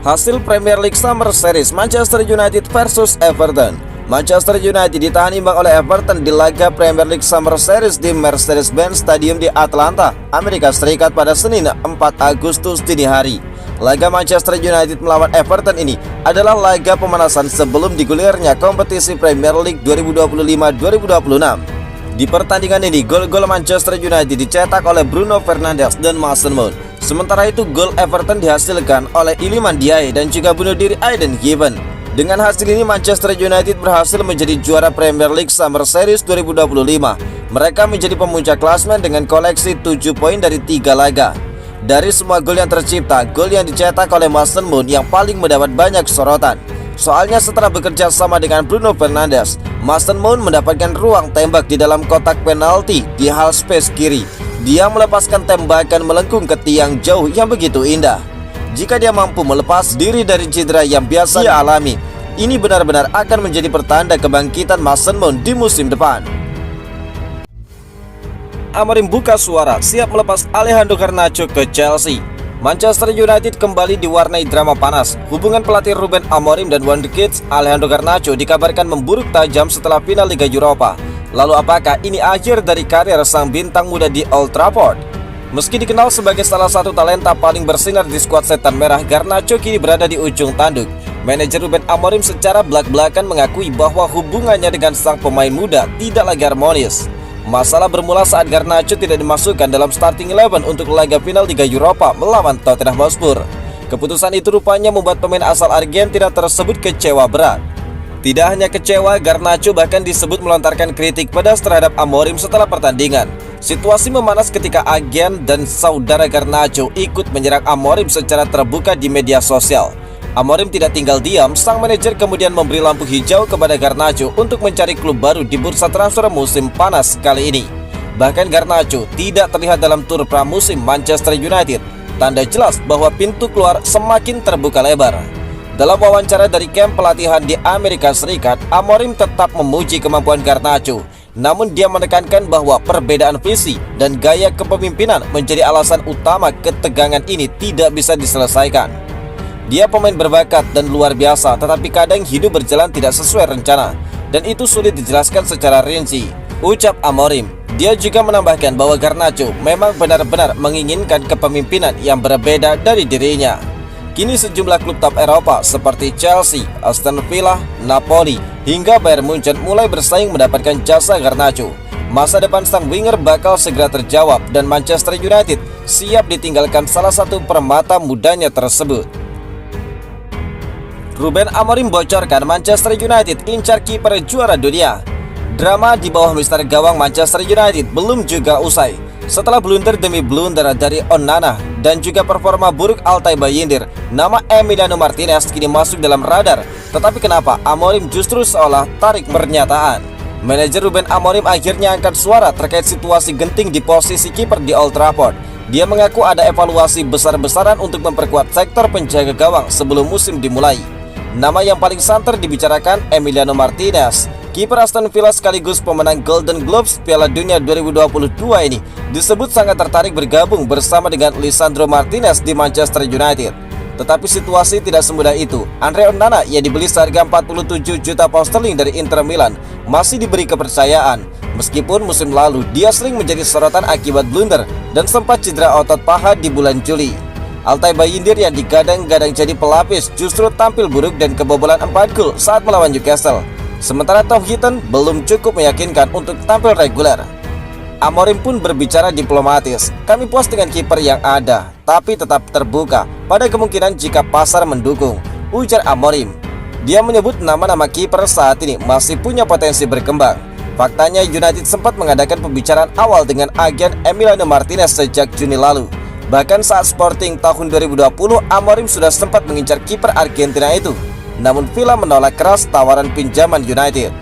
Hasil Premier League Summer Series Manchester United versus Everton. Manchester United ditahan imbang oleh Everton di laga Premier League Summer Series di Mercedes-Benz Stadium di Atlanta, Amerika Serikat pada Senin 4 Agustus dini hari. Laga Manchester United melawan Everton ini adalah laga pemanasan sebelum digulirnya kompetisi Premier League 2025-2026. Di pertandingan ini, gol-gol Manchester United dicetak oleh Bruno Fernandes dan Mason Mount. Sementara itu, gol Everton dihasilkan oleh Iliman Ndiaye dan juga bunuh diri Aiden Given. Dengan hasil ini, Manchester United berhasil menjadi juara Premier League Summer Series 2025. Mereka menjadi pemuncak klasemen dengan koleksi 7 poin dari 3 laga. Dari semua gol yang tercipta, gol yang dicetak oleh Mason Mount yang paling mendapat banyak sorotan. Soalnya setelah bekerja sama dengan Bruno Fernandes, Mason Mount mendapatkan ruang tembak di dalam kotak penalti di half space kiri. Dia melepaskan tembakan melengkung ke tiang jauh yang begitu indah. Jika dia mampu melepas diri dari cedera yang biasa dia alami, ini benar-benar akan menjadi pertanda kebangkitan Mason Mount di musim depan. Amorim buka suara, siap melepas Alejandro Garnacho ke Chelsea. Manchester United kembali diwarnai drama panas. Hubungan pelatih Ruben Amorim dan wonderkid Alejandro Garnacho dikabarkan memburuk tajam setelah final Liga Eropa. Lalu apakah ini akhir dari karir sang bintang muda di Old Trafford? Meski dikenal sebagai salah satu talenta paling bersinar di skuad Setan Merah, Garnacho kini berada di ujung tanduk. Manajer Ruben Amorim secara belak-belakan mengakui bahwa hubungannya dengan sang pemain muda tidak lagi harmonis. Masalah bermula saat Garnacho tidak dimasukkan dalam starting 11 untuk laga final Liga Eropa melawan Tottenham Hotspur. Keputusan itu rupanya membuat pemain asal Argentina tersebut kecewa berat. Tidak hanya kecewa, Garnacho bahkan disebut melontarkan kritik pedas terhadap Amorim setelah pertandingan. Situasi memanas ketika agen dan saudara Garnacho ikut menyerang Amorim secara terbuka di media sosial. Amorim tidak tinggal diam, sang manajer kemudian memberi lampu hijau kepada Garnacho untuk mencari klub baru di bursa transfer musim panas kali ini. Bahkan Garnacho tidak terlihat dalam tur pramusim Manchester United, tanda jelas bahwa pintu keluar semakin terbuka lebar. Dalam wawancara dari kamp pelatihan di Amerika Serikat, Amorim tetap memuji kemampuan Garnacho. Namun dia menekankan bahwa perbedaan visi dan gaya kepemimpinan menjadi alasan utama ketegangan ini tidak bisa diselesaikan. Dia pemain berbakat dan luar biasa, tetapi kadang hidup berjalan tidak sesuai rencana, dan itu sulit dijelaskan secara rinci, ucap Amorim. Dia juga menambahkan bahwa Garnacho memang benar-benar menginginkan kepemimpinan yang berbeda dari dirinya. Kini sejumlah klub top Eropa seperti Chelsea, Aston Villa, Napoli, hingga Bayern Munchen mulai bersaing mendapatkan jasa Garnacho. Masa depan sang winger bakal segera terjawab dan Manchester United siap ditinggalkan salah satu permata mudanya tersebut. Ruben Amorim bocorkan Manchester United incar kiper juara dunia. Drama di bawah mister gawang Manchester United belum juga usai. Setelah blunder demi blunder dari Onana dan juga performa buruk Altay Bayindir, nama Emiliano Martinez kini masuk dalam radar. Tetapi kenapa Amorim justru seolah tarik pernyataan? Manajer Ruben Amorim akhirnya angkat suara terkait situasi genting di posisi kiper di Old Trafford. Dia mengaku ada evaluasi besar-besaran untuk memperkuat sektor penjaga gawang sebelum musim dimulai. Nama yang paling santer dibicarakan Emiliano Martinez. Kiper Aston Villa sekaligus pemenang Golden Globes Piala Dunia 2022 ini disebut sangat tertarik bergabung bersama dengan Lisandro Martinez di Manchester United. Tetapi situasi tidak semudah itu. Andre Onana yang dibeli seharga 47 juta pound sterling dari Inter Milan masih diberi kepercayaan. Meskipun musim lalu dia sering menjadi sorotan akibat blunder dan sempat cedera otot paha di bulan Juli. Altay Bayindir yang digadang-gadang jadi pelapis justru tampil buruk dan kebobolan 4 gol saat melawan Newcastle. Sementara Tom Heaton belum cukup meyakinkan untuk tampil reguler. Amorim pun berbicara diplomatis. Kami puas dengan kiper yang ada, tapi tetap terbuka pada kemungkinan jika pasar mendukung, ujar Amorim. Dia menyebut nama-nama kiper saat ini masih punya potensi berkembang. Faktanya United sempat mengadakan pembicaraan awal dengan agen Emiliano Martinez sejak Juni lalu. Bahkan saat Sporting tahun 2020, Amorim sudah sempat mengincar kiper Argentina itu. Namun Villa menolak keras tawaran pinjaman United.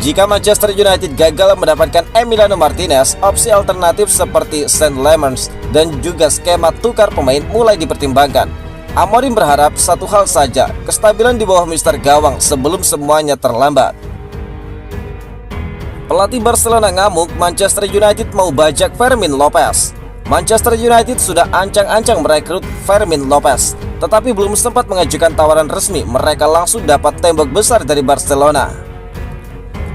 Jika Manchester United gagal mendapatkan Emiliano Martinez, opsi alternatif seperti Saint Lemans dan juga skema tukar pemain mulai dipertimbangkan. Amorim berharap satu hal saja, kestabilan di bawah mister gawang sebelum semuanya terlambat. Pelatih Barcelona ngamuk, Manchester United mau bajak Fermin Lopez. Manchester United sudah ancang-ancang merekrut Fermin Lopez, tetapi belum sempat mengajukan tawaran resmi, mereka langsung dapat tembok besar dari Barcelona.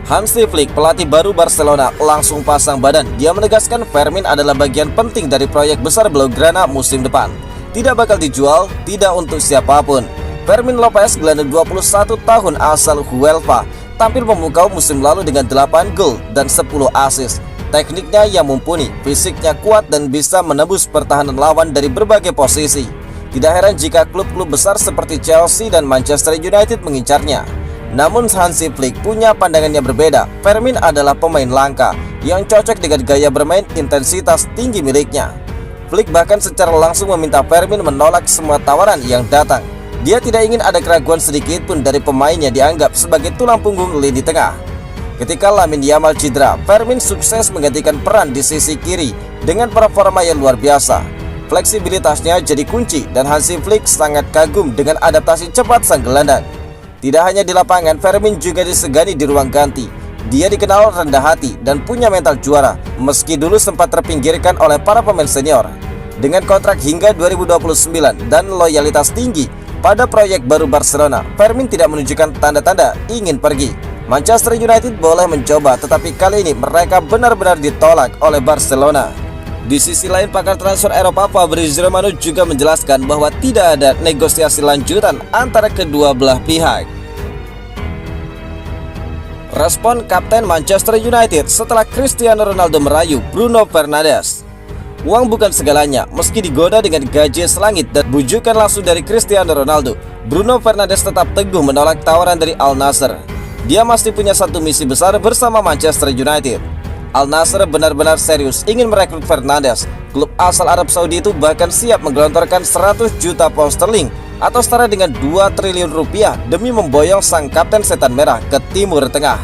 Hansi Flick, pelatih baru Barcelona, langsung pasang badan. Dia menegaskan Fermin adalah bagian penting dari proyek besar Blaugrana musim depan. Tidak bakal dijual, tidak untuk siapapun. Fermin Lopez, gelandang 21 tahun asal Huelva, tampil memukau musim lalu dengan 8 gol dan 10 assist. Tekniknya yang mumpuni, fisiknya kuat dan bisa menembus pertahanan lawan dari berbagai posisi. Tidak heran jika klub-klub besar seperti Chelsea dan Manchester United mengincarnya. Namun Hansi Flick punya pandangan yang berbeda. Fermin adalah pemain langka yang cocok dengan gaya bermain intensitas tinggi miliknya. Flick bahkan secara langsung meminta Fermin menolak semua tawaran yang datang. Dia tidak ingin ada keraguan sedikit pun dari pemainnya dianggap sebagai tulang punggung lini tengah. Ketika Lamine Yamal cedera, Fermin sukses menggantikan peran di sisi kiri dengan performa yang luar biasa. Fleksibilitasnya jadi kunci dan Hansi Flick sangat kagum dengan adaptasi cepat sang gelandang. Tidak hanya di lapangan, Fermin juga disegani di ruang ganti. Dia dikenal rendah hati dan punya mental juara, meski dulu sempat terpinggirkan oleh para pemain senior. Dengan kontrak hingga 2029 dan loyalitas tinggi pada proyek baru Barcelona, Fermin tidak menunjukkan tanda-tanda ingin pergi. Manchester United boleh mencoba, tetapi kali ini mereka benar-benar ditolak oleh Barcelona. Di sisi lain, pakar transfer Eropa Fabrizio Romano juga menjelaskan bahwa tidak ada negosiasi lanjutan antara kedua belah pihak. Respon Kapten Manchester United setelah Cristiano Ronaldo merayu Bruno Fernandes. Uang bukan segalanya, meski digoda dengan gaji selangit dan bujukan langsung dari Cristiano Ronaldo, Bruno Fernandes tetap teguh menolak tawaran dari Al Nassr. Dia masih punya satu misi besar bersama Manchester United. Al Nassr benar-benar serius ingin merekrut Fernandes. Klub asal Arab Saudi itu bahkan siap menggelontorkan 100 juta pound sterling atau setara dengan 2 triliun rupiah demi memboyong sang kapten setan merah ke Timur Tengah.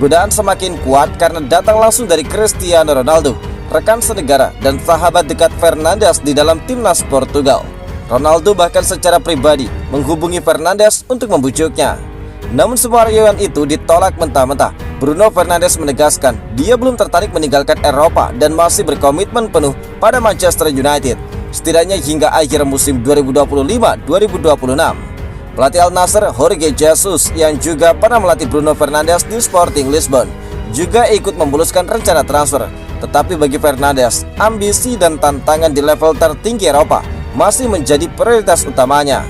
Godaan semakin kuat karena datang langsung dari Cristiano Ronaldo, rekan senegara dan sahabat dekat Fernandes di dalam timnas Portugal. Ronaldo bahkan secara pribadi menghubungi Fernandes untuk membujuknya. Namun semua rayuan itu ditolak mentah-mentah. Bruno Fernandes menegaskan dia belum tertarik meninggalkan Eropa dan masih berkomitmen penuh pada Manchester United, setidaknya hingga akhir musim 2025-2026. Pelatih Al Nassr, Jorge Jesus, yang juga pernah melatih Bruno Fernandes di Sporting Lisbon, juga ikut memuluskan rencana transfer. Tetapi bagi Fernandes, ambisi dan tantangan di level tertinggi Eropa masih menjadi prioritas utamanya.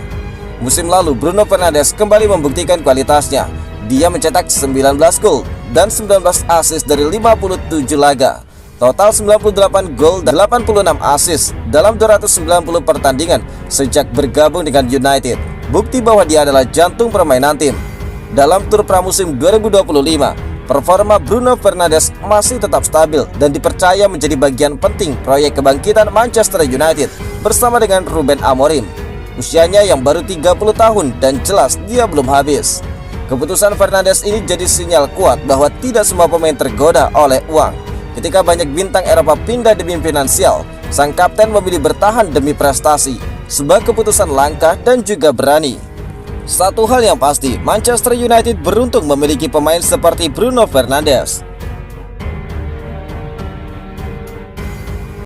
Musim lalu Bruno Fernandes kembali membuktikan kualitasnya. Dia mencetak 19 gol dan 19 assist dari 57 laga. Total 98 gol dan 86 assist dalam 290 pertandingan sejak bergabung dengan United. Bukti bahwa dia adalah jantung permainan tim. Dalam tur pramusim 2025, performa Bruno Fernandes masih tetap stabil dan dipercaya menjadi bagian penting proyek kebangkitan Manchester United bersama dengan Ruben Amorim. Usianya yang baru 30 tahun dan jelas dia belum habis. Keputusan Fernandes ini jadi sinyal kuat bahwa tidak semua pemain tergoda oleh uang. Ketika banyak bintang Eropa pindah demi finansial, sang kapten memilih bertahan demi prestasi. Sebuah keputusan langka dan juga berani. Satu hal yang pasti, Manchester United beruntung memiliki pemain seperti Bruno Fernandes.